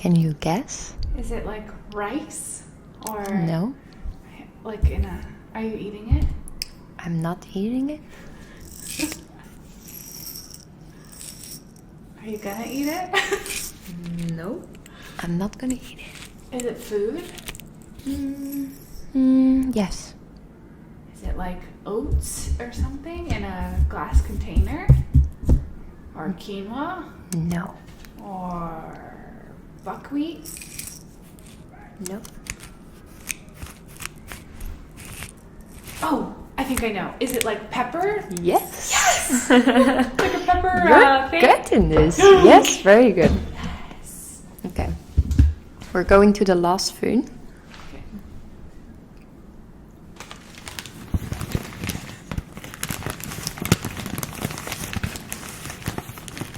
Can you guess? Is it like rice or No. like in a? Are you eating it? I'm not eating it. Are you gonna eat it? No. I'm not gonna eat it. Is it food? Yes. Is it like oats or something in a glass container? Or quinoa? No. Or buckwheat? No. Oh, I think I know. Is it like pepper? Yes. Yes! Like a pepper You're thing? good in this. Yes, very good. Yes. Okay. We're going to the last food. Okay.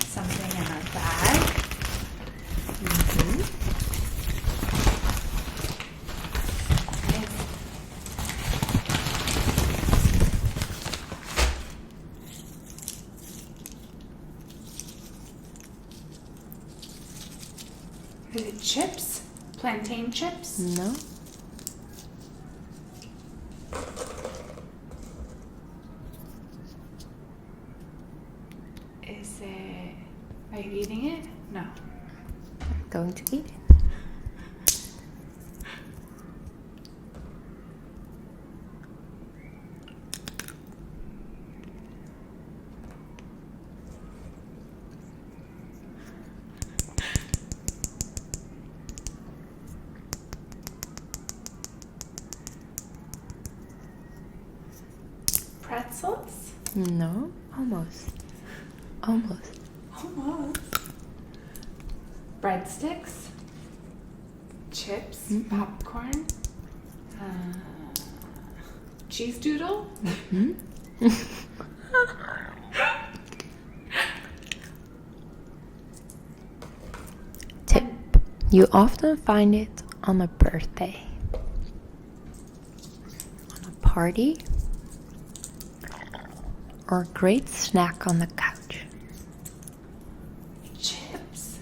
Something in our bag. Is it chips? Plantain chips? No. Is it... Are you eating it? No. I'm going to eat it. Pretzels? No. Almost. Almost. Almost. Breadsticks? Chips? Popcorn? Cheese doodle? Tip. You often find it on a birthday, on a party, or a great snack on the couch. Chips?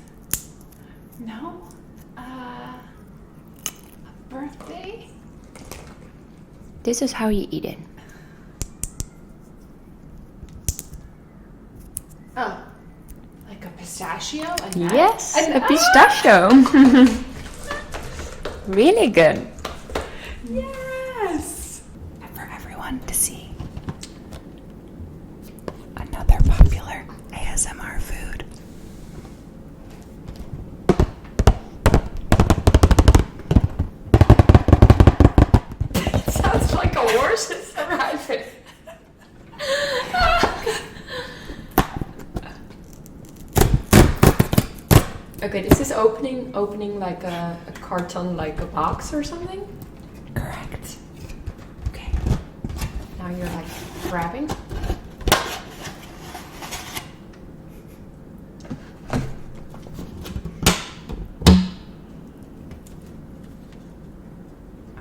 No. A birthday? This is how you eat it. Oh. Like a pistachio? A nut? Yes, A a nut? pistachio. Really good. Yes! And for everyone to see another popular ASMR food. Sounds like a horse is arriving. Okay, this is opening like a carton, like a box or something. Correct. Okay. Now you're like grabbing.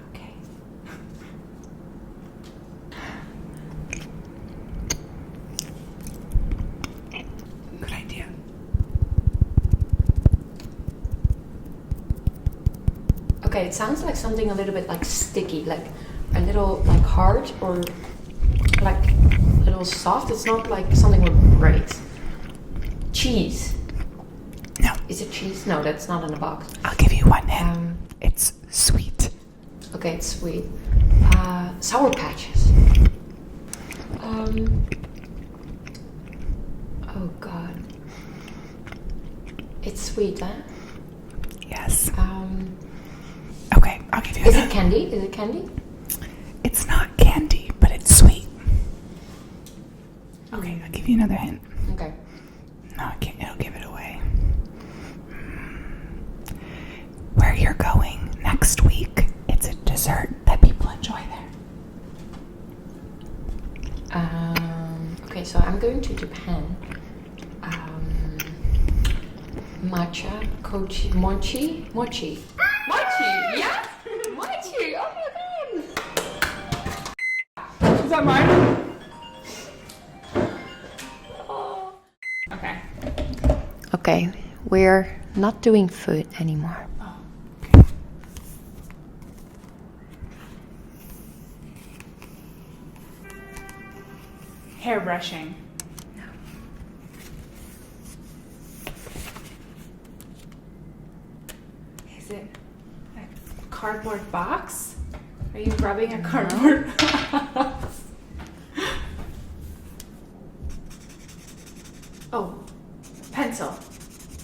Okay. Good idea. Okay, it sounds like something a little bit like sticky, like a little like hard or like a little soft. It's not like something would break. Cheese. No. Is it cheese? No, that's not in a box. I'll give you one hint. It's sweet. Okay, it's sweet. Sour Patches. Oh God. It's sweet, huh? Yes. Okay, I'll give you Is another. it candy? Is it candy? It's not candy, but it's sweet. Okay, I'll give you another hint. Okay. No, I can't. It'll give it away. Where you're going next week, it's a dessert that people enjoy there. Okay, so I'm going to Japan. Matcha, kochi, mochi. Mochi, yeah? Mochi, oh my God. Is that mine? Oh. Okay. Okay, we're not doing food anymore. Oh, okay. Hair brushing. No. Is it a cardboard box? Are you rubbing a cardboard box? Oh, pencil.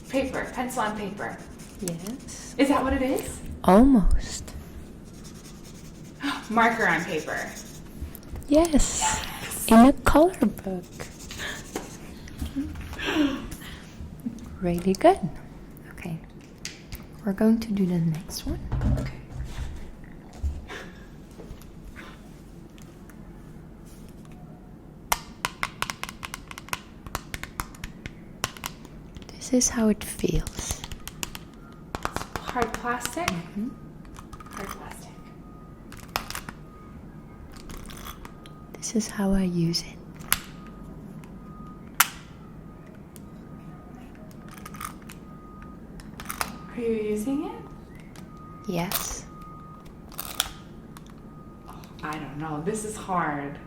Paper. Pencil on paper. Yes. Is that what it is? Almost. Marker on paper. Yes. In a color book. Really good. Okay. We're going to do the next one. Okay. This is how it feels. Hard plastic? Mm-hmm. Hard plastic. This is how I use it. Are you using it? Yes. Oh, I don't know. This is hard.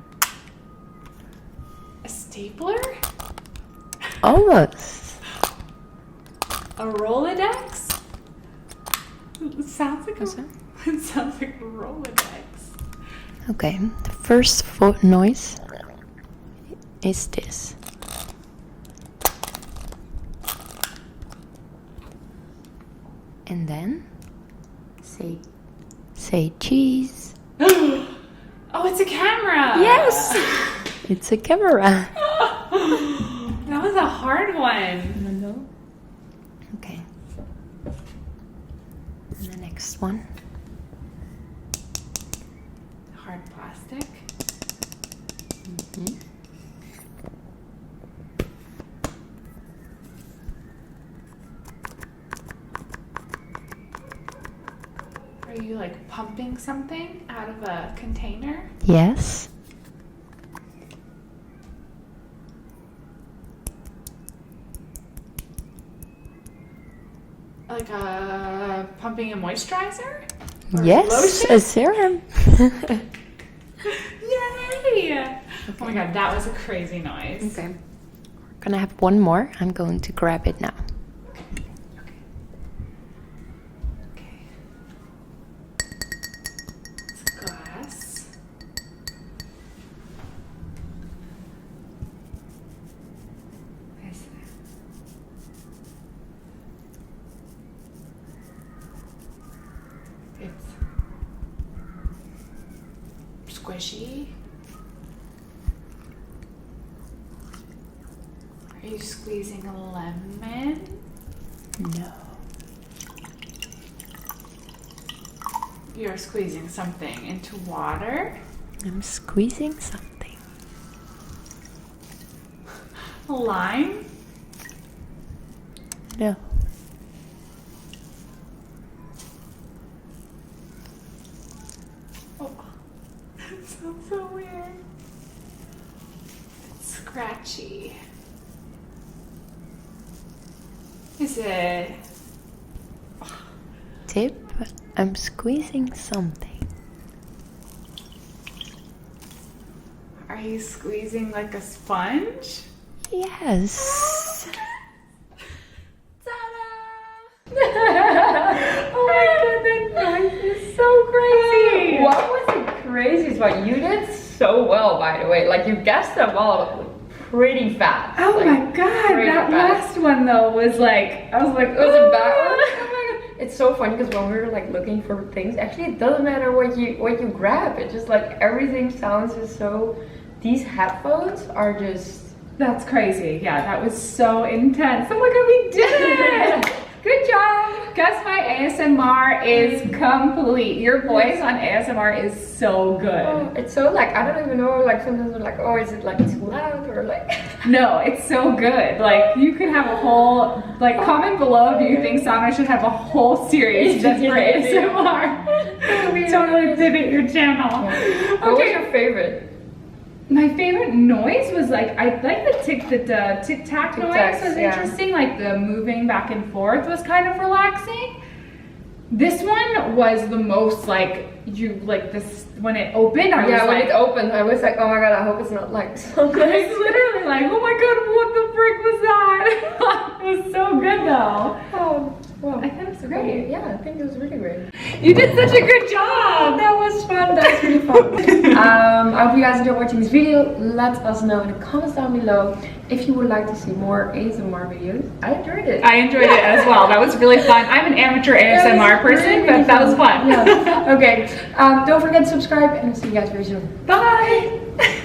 A stapler? Almost. A Rolodex? It sounds like What's that? It sounds like a Rolodex. Okay, the first noise is this. And then say cheese. Oh, it's a camera. Yes! It's a camera. That was a hard one. Okay. And the next one. Hard plastic. Mm-hmm. Are you like pumping something out of a container? Yes. Like pumping a moisturizer? Or Yes, lotion? a serum. Yay! Oh my god, that was a crazy noise. Okay. We're gonna have one more. I'm going to grab it now. Okay. It's glass. What is that? It's squishy. Are you squeezing a lemon? No. You're squeezing something into water? I'm squeezing something. A lime? No. Oh, that sounds so weird. It's scratchy. Is it? Tip, I'm squeezing something. Are you squeezing like a sponge? Yes. Ta-da! Oh my god, that noise is so crazy! What was the craziest one? You did so well, by the way. Like, you guessed them all pretty fast. Oh like, my god, pretty that fast. last one though was like, I was like, Was it bad? "Ah." Oh my god. It's so funny because when we were like looking for things, actually it doesn't matter what you grab. It just like everything sounds just so. These headphones are just. That's crazy. Yeah, that was so intense. Oh my god, we did it! Good job. Guess my ASMR is complete. Your voice on ASMR is so good. Oh, it's so like I don't even know. Like sometimes we're like, oh, is it like too loud or like? No, it's so good. Like you could have a whole comment below if you think Sanne should have a whole series just for ASMR. Totally pivot your channel. What was your favorite? My favorite noise was like, I like the tic-tac noise was interesting, like the moving back and forth was kind of relaxing. This one was the most like, when it opened, I was like, when it opened, I was like, oh my god, I hope it's not like something. I was literally like, oh my god, what the frick was that? It was so good though. Oh, well, I thought it was great. Yeah, I think it was really great. You did such a good job. That was fun. That was really fun. I hope you guys enjoyed watching this video. Let us know in the comments down below if you would like to see more ASMR videos. I enjoyed it. I enjoyed it as well. That was really fun. I'm an amateur ASMR person, but that was fun. Yeah. Okay. Don't forget to subscribe and see you guys very soon. Bye.